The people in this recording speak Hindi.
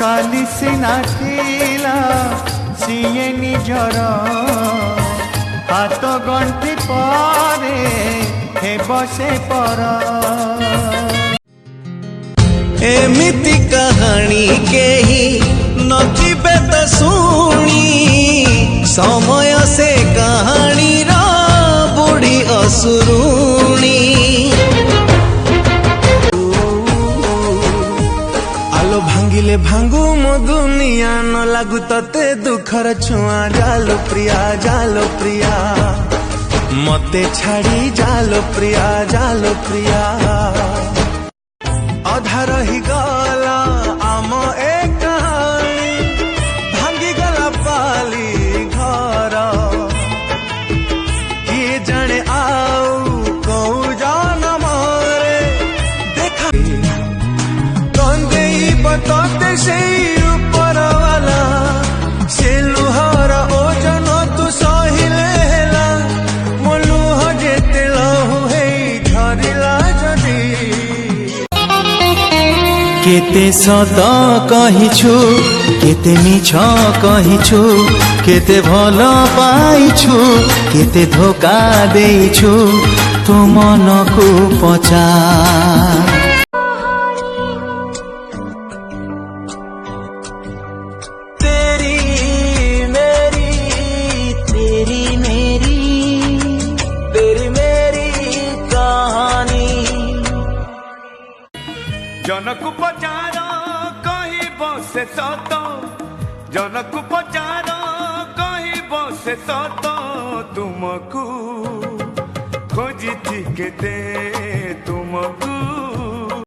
काली सिना थिला सीए निजर हाथ गंठी परे हे बसे पर एमिति कहानी केही नथिबे तो शुणी समय से कहानी रा बुढ़ी असुरुणी आलो भांगिले भांगू मो दुनिया न लागू तते दुखर छुआ जालो प्रिया मते छाड़ी जालो प्रिया अधा रही गला आम एक कहानी भांगी गला पाली घर किए जने आउ कौ जान मारे देखा कंदे बतते से ऊपर वाला से लुहर ओजन तू सहिले हेला मोलुह जेते लहु हे झरिला जदी केते सत कहिछु केते मिछ कहिछु केते भल पाइछु केते धोखा देइछु तो मन को पचार तेरी मेरी कहानी जनकु पचार कहिब से सत जनकु पचार कहिब से सत तुमको खोजिछि केते तुमको